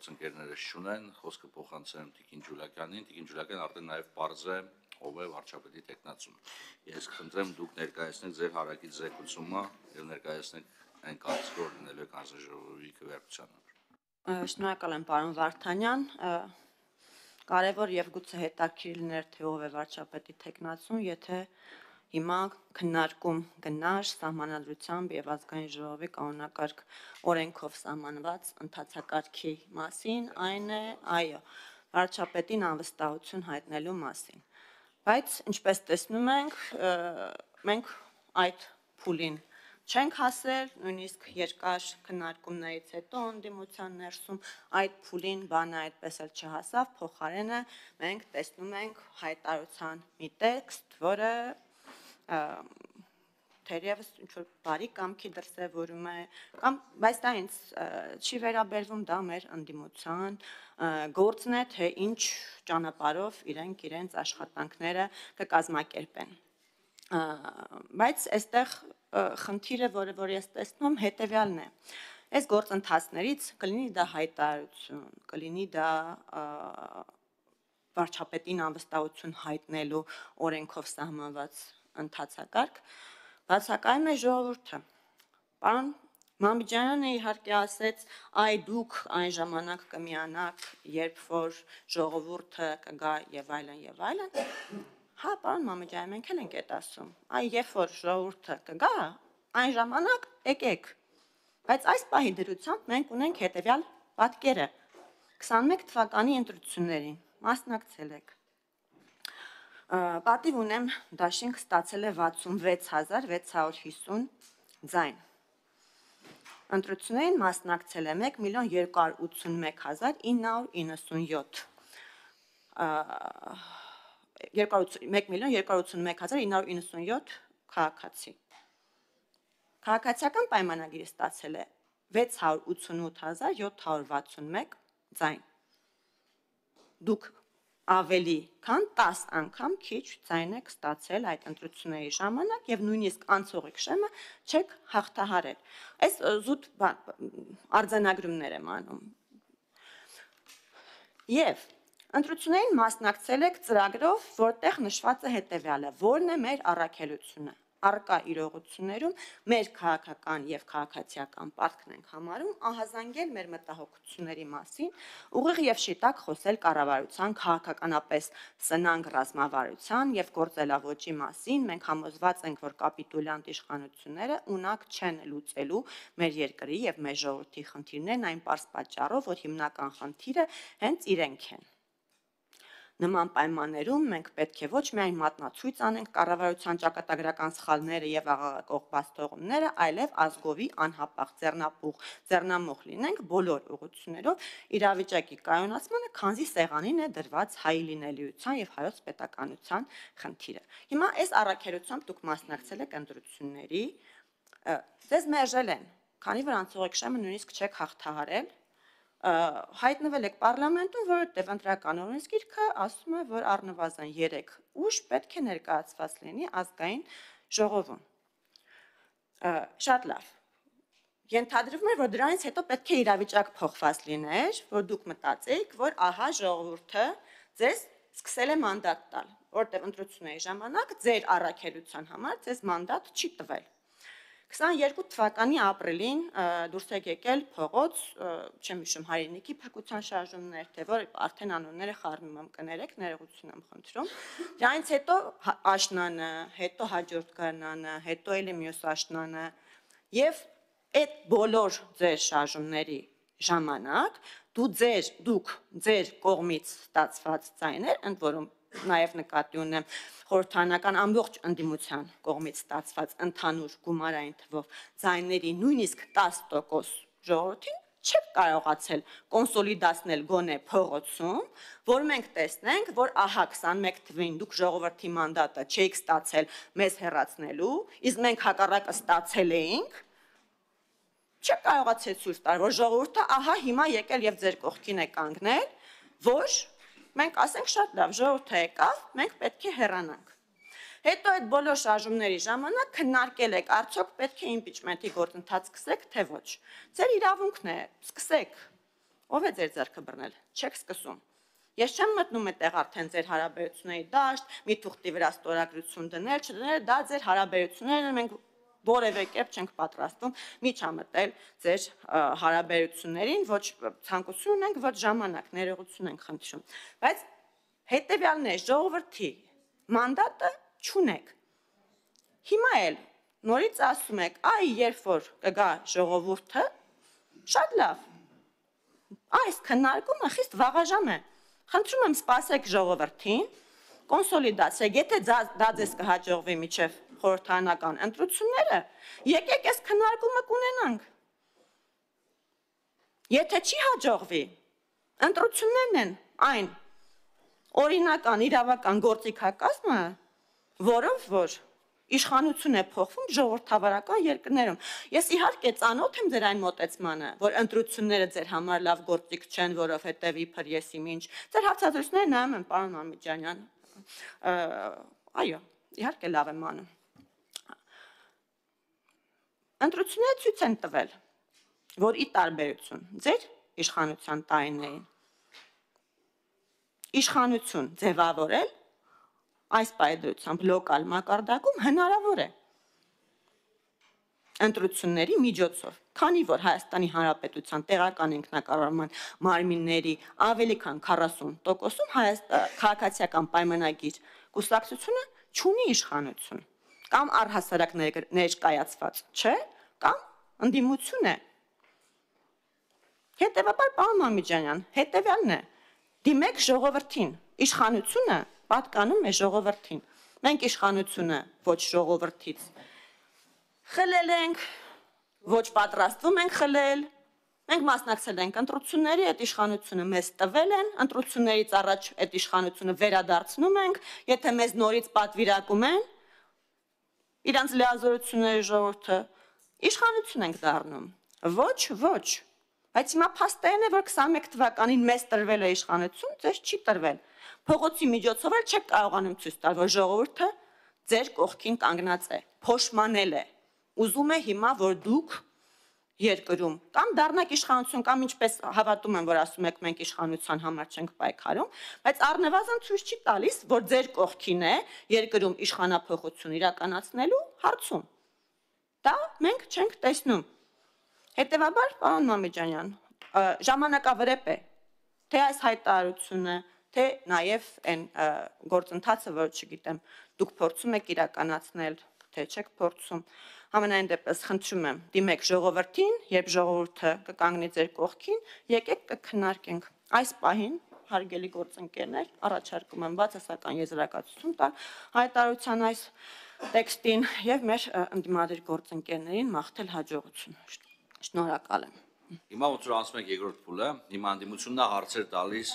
գործընկերներս չունեն, խոսքը փոխանցեմ Տիկին Ջուլակյանին, Տիկին Ջուլակյան արդեն նաև պարզ է ով է վարչապետի տեխնացում։ Ես խնդրեմ դուք ներկայացնեք ձեր հարակից զեկուցումը եւ ներկայացնեք այն կարծիքը, որ լինելու է հանձնաժողովի քվեարկությանը։ Շնորհակալ եմ, պարոն Վարդանյան։ Կարևոր եւ գուցե հետաքրքիր լիներ, թե ով է վարչապետի տեխնացում, եթե հիմա քննարկում գնար սահմանադրությամբ եւ ազգային ժողովի կանոնակարգ օրենքով սահմանված ընթացակարգի մասին, այն է, այո, վարչապետին անվստահություն հայտնելու մասին։ Բայց ինչպես տեսնում ենք, մենք այդ փուլին չենք հասել, նույնիսկ երկար քննարկումներից հետո ընդդիմության ներսում այդ փուլին բանը այդպես էլ չհասավ, փոխարենը մենք տեսնում ենք հայտարարության մի տեքստ, որը թերևս ինչ-որ բարի կամքի դրսևորում է, բայց դա ինձ չի վերաբերվում, դա մեր ընդդիմության գործն է, թե ինչ ճանապարհով իրենք իրենց աշխատանքները կկազմակերպեն։ Բայց այստեղ խնդիրը, որը ես տեսնում, հետևյալն է։ Այս գործընթացներից կլինի դա հայտարարություն, կլինի դա վարչապետին անվստահություն հայտնելու օրենքով սահմանված ընթացակարգ, բացակայում է ժողովուրդը։ Պարոն Մամիջանյանը իհարկե ասեց, այ դուք այն ժամանակ կմիանաք, երբ որ ժողովուրդը կգա եւ այլն եւ այլն։ Հա, պարոն Մամիջյան, մենք էլ ենք այդ ասում։ Այ երբ որ ժողովուրդը կգա, այն ժամանակ եկեք։ Բայց այս պահի դրությամբ մենք ունենք հետևյալ պատկերը։ 21 թվականի ընտրություններին մասնակցել եք։ Պատիվ ունեմ, դաշինք ստացել է 66650 ձայն։ Ընտրություններին մասնակցել է 1,281,997 1,281,997 քաղաքացի։ Քաղաքացիական պայմանագիրը ստացել է 688,761 ձայն։ Դուք ավելի քան 10 անգամ քիչ ձայն եք ստացել այդ ընտրությունների ժամանակ եւ նույնիսկ անցողիկ շեմը չեք հաղթահարել։ Այս զուտ արձանագրումներ եմ անում։ Եվ ընտրություններին մասնակցել եք ծրագրով, որտեղ նշված է հետևյալը, որն է մեր առաքելությունը։ Առկա իրողություններում մեր քաղաքական եւ քաղաքացիական պարտքն ենք համարում ահազանգել մեր մտահոգությունների մասին, ուղիղ եւ շիտակ խոսել կառավարության քաղաքականապես սնանկ ռազմավարության եւ գործելավոճի մասին, մենք համոզված ենք, որ կապիտուլյանտ իշխանությունները ունակ չեն լուծելու մեր երկրի եւ մեր ժողովրդի խնդիրներն այն պարզ պատճառով, որ հիմնական խնդիրը հենց իրենք են։ Նման պայմաններում մենք պետք է ոչ միայն մատնացույց անենք կառավարության ճակատագրական սխալները եւ աղաղակող բացթողումները, այլև ազգովի անհապաղ ձեռնամուխ լինենք բոլոր ուղղություններով իրավիճակի կայունացմանը, քանզի սեղանին է դրված հայ լինելիության եւ հայոց պետականության խնդիրը։ Հիմա այս առաքելությամբ դուք մասնակցել եք ընտրությունների, ձեզ մերժել են, քանի որ անցողիկ շեմը նույնիսկ չեք հաղթահարել, հայտնվել եք պարլամենտում, որովհետև ընտրական օրենսգիրքը ասում է, որ առնվազն 3 ուժ պետք է ներկայացված լինի ազգային ժողովում։ Շատ լավ։ Ենթադրվում է, որ դրանից հետո պետք է իրավիճակ փոխված լիներ, որ դուք մտածեիք, որ ահա ժողովուրդը ձեզ սկսել է մանդատ տալ, որտեղ ընտրությունների ժամանակ ձեր առաքելության համար ձեզ մանդատ չի տվել։ 22 թվականի ապրիլին դուրս եք եկել փողոց, չեմ հիշում հայրենիքի փրկության շարժումներ, թե որ արդեն անունները խառնում եմ, կներեք, ներողություն եմ խնդրում։ Դրանից հետո աշնանը, հետո հաջորդ գարնանը, հետո էլի մյուս աշնանը եւ այդ բոլոր ձեր շարժումների ժամանակ դուք ձեր կողմից ստացված ձայներ, ընդ որում նաև նկատի ունեմ խորհրդարանական ամբողջ ընդդիմության կողմից ստացված ընդհանուր գումարային թվով ձայների նույնիսկ 10% ժողովրդին չեք կարողացել կոնսոլիդացնել գոնե փողոցում, որ մենք տեսնենք, որ ահա 21 թվին դուք ժողովրդի մանդատը չեք ստացել մեզ հեռացնելու, իսկ մենք հակառակը ստացել էինք, չեք կարողացել ցույց տալ, որ ժողովուրդը ահա հիմա եկել եւ ձեր կողքին է կանգնել, որ մենք ասենք շատ լավ, ժողովուրդը եկավ, մենք պետք է հեռանանք։ Հետո այդ բոլոր շարժումների ժամանակ քննարկել եք, արդյոք պետք է իմպիչմենտի գործընթաց սկսեք, թե ոչ։ Ձեր իրավունքն է, սկսեք։ Ով է ձեր ձեռքը բռնել։ Չեք սկսում։ Ես չեմ մտնում այդտեղ արդեն ձեր հարաբերությունների դաշտ, մի թուղթի վրա ստորագրություն դնել, չդնել, դա ձեր հարաբերություններն են, մենք որևէ կերպ չենք պատրաստվում միջամտել ձեր հարաբերություններին, ոչ ցանկություն ունենք, ոչ ժամանակ, ներողություն ենք խնդրում։ Բայց հետևյալն է, ժողովրդի մանդատը չունեք։ Հիմա էլ նորից ասում եք, այ երբ որ կգա ժողովուրդը, շատ լավ։ Այս քննարկումը խիստ վաղաժամ է։ Խնդրում եմ սպասեք ժողովրդին, կոնսոլիդացեք, եթե դա ձեզ կհաջողվի միջև խորհրդարանական ընտրությունները, եկեք այս քննարկումը կունենանք։ Եթե չի հաջողվի, ընտրություններն են այն օրինական իրավական գործիքակազմը, որով որ իշխանություն է փոխվում ժողովրդավարական երկրներում։ Ես իհարկե ծանոթ եմ ձեր այն մոտեցմանը, որ ընտրությունները ձեր համար լավ գործիք չեն, որովհետև իբր ես ինչ։ Ձեր հարցադրությունները նայում եմ, պարոն Մամիկյանյան։ Այո, իհարկե լավ եմ անում։ Ընտրությունները ցույց են տվել, որ ի տարբերություն ձեր իշխանության տարիներին իշխանություն ձևավորել այս պայդրությամբ լոկալ մակարդակում հնարավոր է ընտրությունների միջոցով, քանի որ Հայաստանի Հանրապետության տեղական ինքնակառավարման մարմինների ավելի քան 40%-ում քաղաքացիական պայմանագիր կուսակցությունը չունի իշխանություն, կամ առհասարակ ներկայացված չէ, կամ ընդդիմություն է։ Հետևաբար, պարոն Մամիկյանյան, հետևյալն է, դիմեք ժողովրդին, իշխանությունը պատկանում է ժողովրդին։ Մենք իշխանությունը ոչ ժողովրդից խլել ենք, ոչ պատրաստվում ենք խլել, մենք մասնակցել ենք ընտրությունների, այդ իշխանությունը մեզ տվել են, ընտրություններից առաջ այդ իշխանությունը վերադարձնում ենք, եթե մեզ նորից պատվիրակում են, իրանց լիազորությունների ժողովուրդը, իշխանություն ենք դառնում, ոչ, բայց հիմա փաստերն է, որ 21 թվականին մեզ տրվել է իշխանություն, ձեզ չի տրվել, փողոցի միջոցով էլ չեք կարողանում ցույց տալ, որ ժողովուրդը ձեր կողքին կանգնած է, փոշմանել է, ուզում է հիմա, որ դուք երկրում կամ դառնաք իշխանություն, կամ ինչպես հավատում եմ, որ ասում եք մենք իշխանության համար չենք պայքարում, բայց առնվազն ցույց չի տալիս, որ ձեր կողքին է երկրում իշխանափոխություն իրականացնելու հարցում։ Դա մենք չենք տեսնում։ Հետևաբար, պարոն Մամիկյանյան, ժամանակավրեպ է, թե այս հայտարարությունը, թե նաև այն գործընթացը, որ չգիտեմ, դուք փորձում եք իրականացնել, թե չեք փորձում, համենայն դեպս խնդրում եմ, դիմեք ժողովրդին, երբ ժողովուրդը կկանգնի ձեր կողքին, եկեք կքննարկենք։ Այս պահին, հարգելի գործընկերներ, առաջարկում եմ բացասական եզրակացություն տալ հայտարարության այս տեքստին եւ մեր ընդդիմադիր գործընկերներին մաղթել հաջողություն։ Շնորհակալ եմ։ Հիմա ոնց որ անցնում ենք երկրորդ փուլը, հիմա ընդդիմությունն է հարցեր տալիս